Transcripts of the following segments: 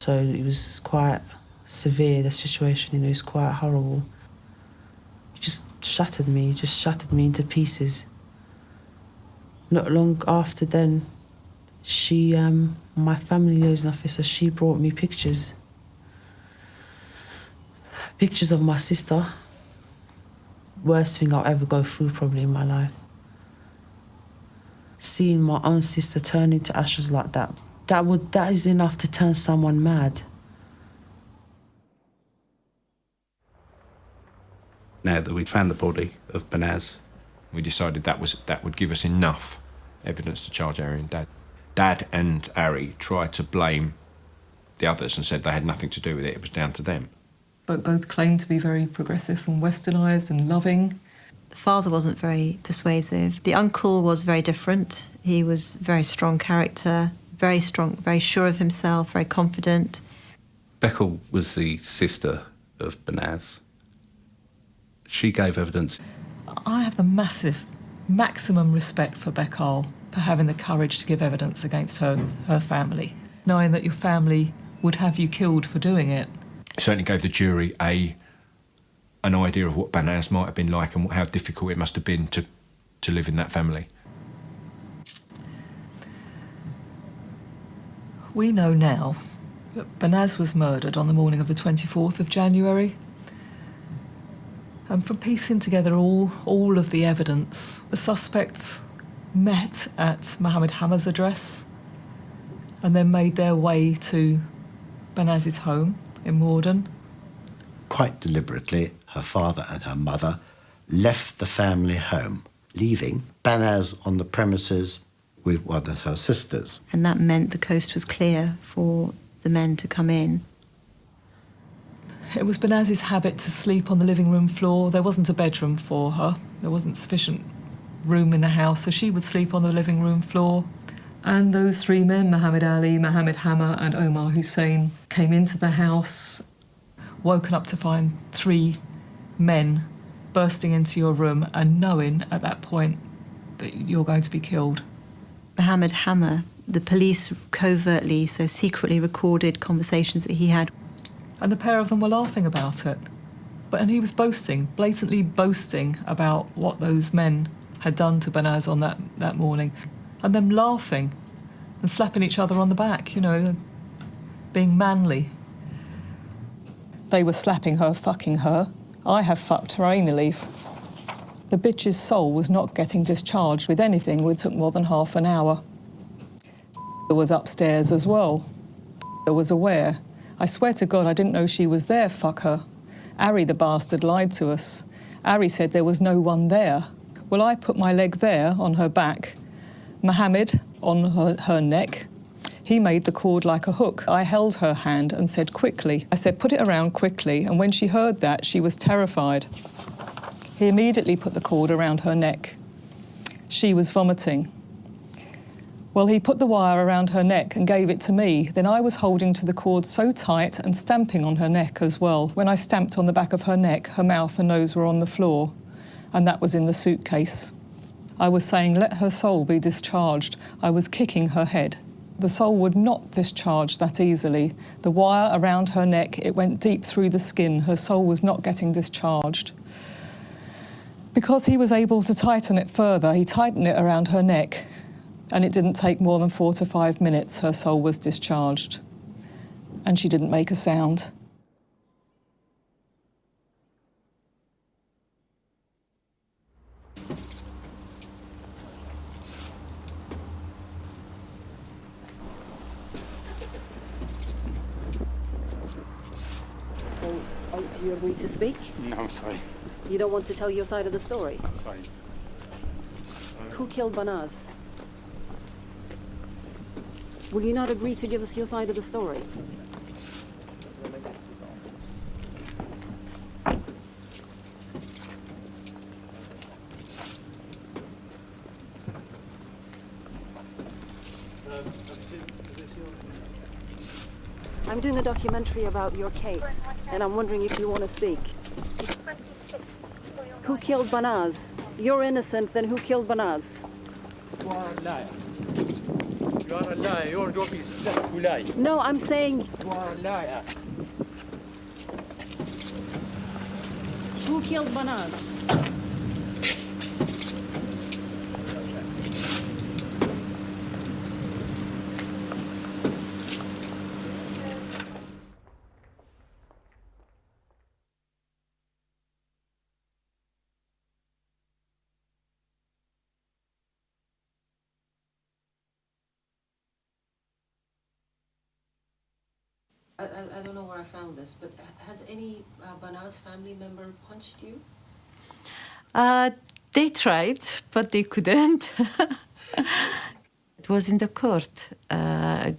So it was quite severe, the situation, it was quite horrible. It just shattered me into pieces. Not long after then, my family liaison officer, she brought me pictures of my sister. Worst thing I'll ever go through probably in my life. Seeing my own sister turn into ashes like that, that is enough to turn someone mad. Now that we'd found the body of Banaz, we decided that would give us enough evidence to charge Ari and Dad. Dad and Ari tried to blame the others and said they had nothing to do with it, it was down to them. But both claimed to be very progressive and westernised and loving. The father wasn't very persuasive. The uncle was very different. He was a very strong character, very strong, very sure of himself, very confident. Beckle was the sister of Banaz. She gave evidence. I have the maximum respect for Beckal for having the courage to give evidence against her family, knowing that your family would have you killed for doing it. It certainly gave the jury an idea of what Banaz might have been like and how difficult it must have been to live in that family. We know now that Banaz was murdered on the morning of the 24th of January. And from piecing together all of the evidence, the suspects met at Mohammed Hammer's address and then made their way to Banaz's home in Morden. Quite deliberately, her father and her mother left the family home, leaving Banaz on the premises with one of her sisters. And that meant the coast was clear for the men to come in. It was Banaz's habit to sleep on the living room floor. There wasn't a bedroom for her. There wasn't sufficient room in the house, so she would sleep on the living room floor. And those three men, Muhammad Ali, Mohammed Hammer and Omar Hussein, came into the house, woken up to find three men bursting into your room and knowing at that point that you're going to be killed. Mohammed Hammer, the police covertly, so secretly recorded conversations that he had. And the pair of them were laughing about it. And he was boasting, blatantly boasting about what those men had done to Banaz on that morning. And them laughing and slapping each other on the back, being manly. They were slapping her, fucking her. I have fucked her anally. The bitch's soul was not getting discharged with anything. It took more than half an hour. It was upstairs as well. I was aware. I swear to God, I didn't know she was there, fuck her. Ari, the bastard, lied to us. Ari said there was no one there. Well, I put my leg there, on her back. Mohammed, on her neck. He made the cord like a hook. I held her hand and said, quickly. I said, put it around quickly. And when she heard that, she was terrified. He immediately put the cord around her neck. She was vomiting. Well, he put the wire around her neck and gave it to me. Then I was holding to the cord so tight and stamping on her neck as well. When I stamped on the back of her neck, her mouth and nose were on the floor, and that was in the suitcase. I was saying, let her soul be discharged. I was kicking her head. The soul would not discharge that easily. The wire around her neck, it went deep through the skin. Her soul was not getting discharged. Because he was able to tighten it further, he tightened it around her neck, and it didn't take more than 4 to 5 minutes, her soul was discharged. And she didn't make a sound. So, do you agree to speak? No, I'm sorry. You don't want to tell your side of the story? I'm sorry. Who killed Banaz? Will you not agree to give us your side of the story? I'm doing a documentary about your case, and I'm wondering if you want to speak. Who killed Banaz? You're innocent, then who killed Banaz? No, I'm saying... Who killed Banaz? I don't know where I found this, but has any Banaz family member punched you? They tried, but they couldn't. It was in the court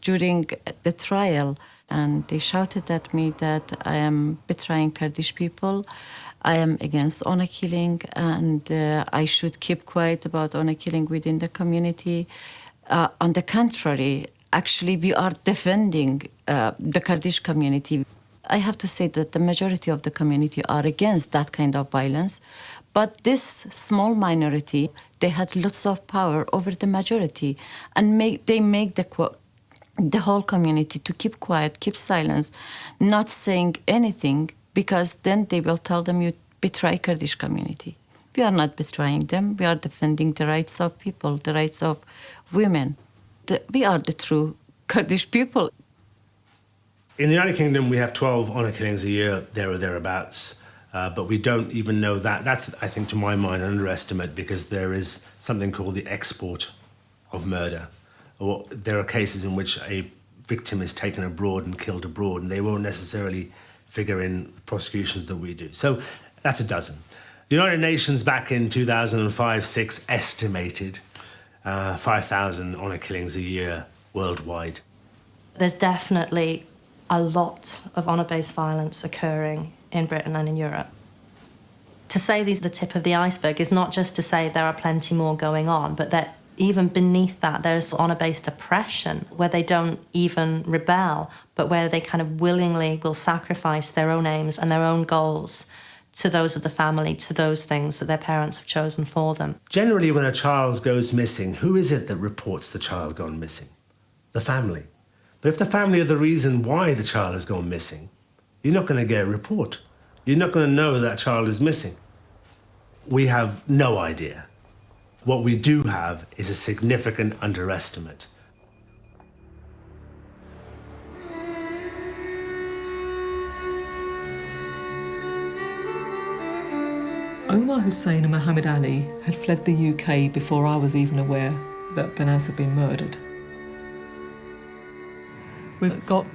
during the trial, and they shouted at me that I am betraying Kurdish people, I am against honor killing, and I should keep quiet about honor killing within the community. On the contrary, actually, we are defending the Kurdish community. I have to say that the majority of the community are against that kind of violence, but this small minority, they had lots of power over the majority, and they make the whole community to keep quiet, keep silence, not saying anything, because then they will tell them you betray Kurdish community. We are not betraying them. We are defending the rights of people, the rights of women. We are the true Kurdish people. In the United Kingdom, we have 12 honour killings a year, there or thereabouts, but we don't even know that. That's, I think, to my mind, an underestimate, because there is something called the export of murder. Or there are cases in which a victim is taken abroad and killed abroad, and they won't necessarily figure in prosecutions that we do. So that's a dozen. The United Nations back in 2005-06 estimated 5,000 honour killings a year worldwide. There's definitely a lot of honour-based violence occurring in Britain and in Europe. To say these are the tip of the iceberg is not just to say there are plenty more going on, but that even beneath that there's honour-based oppression where they don't even rebel, but where they kind of willingly will sacrifice their own aims and their own goals to those of the family, to those things that their parents have chosen for them. Generally, when a child goes missing, who is it that reports the child gone missing? The family. But if the family are the reason why the child has gone missing, you're not going to get a report. You're not going to know that child is missing. We have no idea. What we do have is a significant underestimate. Omar Hussein and Muhammad Ali had fled the UK before I was even aware that Banaz had been murdered. We've got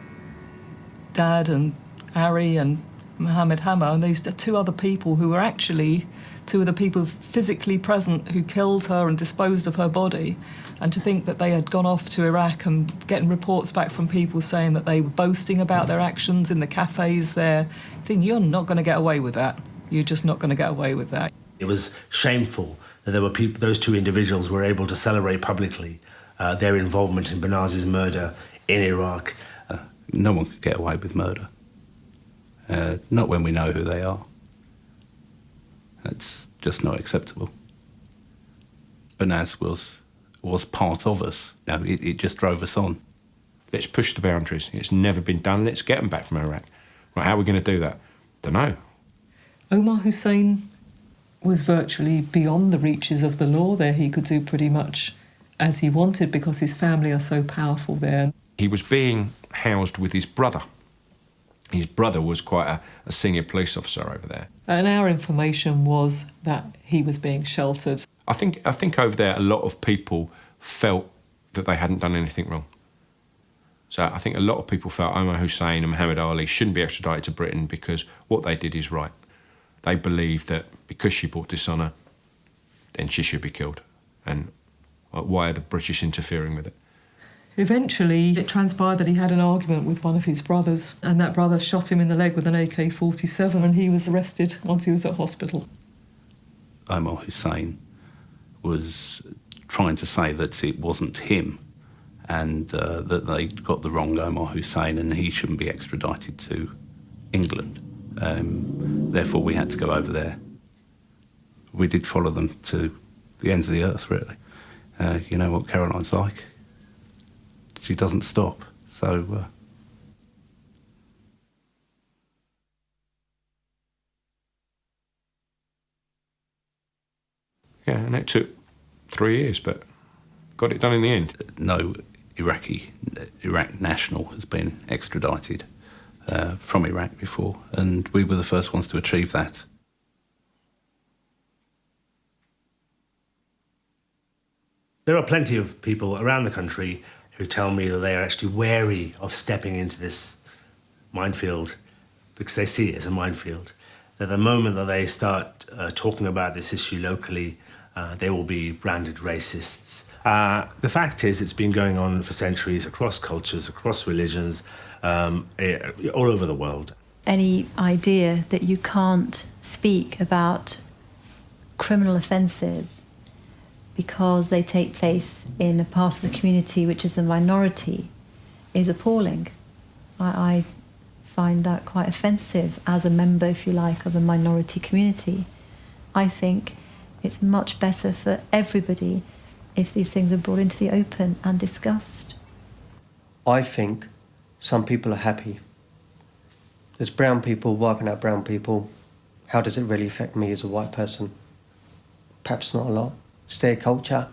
Dad and Ari and Mohammed Hammer, and these are two other people who were actually two of the people physically present who killed her and disposed of her body. And to think that they had gone off to Iraq and getting reports back from people saying that they were boasting about their actions in the cafes there, I think you're not going to get away with that. You're just not going to get away with that. It was shameful that there were people, those two individuals were able to celebrate publicly their involvement in Banaz's murder in Iraq. No one could get away with murder. Not when we know who they are. That's just not acceptable. Banaz was part of us. You know, it just drove us on. Let's push the boundaries. It's never been done. Let's get them back from Iraq. Right, how are we going to do that? Don't know. Omar Hussein was virtually beyond the reaches of the law there. He could do pretty much as he wanted because his family are so powerful there. He was being housed with his brother. His brother was quite a senior police officer over there. And our information was that he was being sheltered. I think over there a lot of people felt that they hadn't done anything wrong. So I think a lot of people felt Omar Hussein and Muhammad Ali shouldn't be extradited to Britain because what they did is right. They believed that because she brought dishonour, then she should be killed. And why are the British interfering with it? Eventually, it transpired that he had an argument with one of his brothers, and that brother shot him in the leg with an AK-47, and he was arrested once he was at hospital. Omar Hussein was trying to say that it wasn't him and that they got the wrong Omar Hussein and he shouldn't be extradited to England. Therefore, we had to go over there. We did follow them to the ends of the earth, really. You know what Caroline's like. she doesn't stop. So yeah, and it took 3 years, but got it done in the end. no Iraq national has been extradited from Iraq before, and we were the first ones to achieve that. There are plenty of people around the country who tell me that they are actually wary of stepping into this minefield because they see it as a minefield. That the moment that they start talking about this issue locally, they will be branded racists. The fact is, it's been going on for centuries across cultures, across religions, all over the world. Any idea that you can't speak about criminal offences because they take place in a part of the community which is a minority is appalling. I find that quite offensive as a member, if you like, of a minority community. I think it's much better for everybody if these things are brought into the open and discussed. I think some people are happy. There's brown people wiping out brown people. How does it really affect me as a white person? Perhaps not a lot. It's their culture.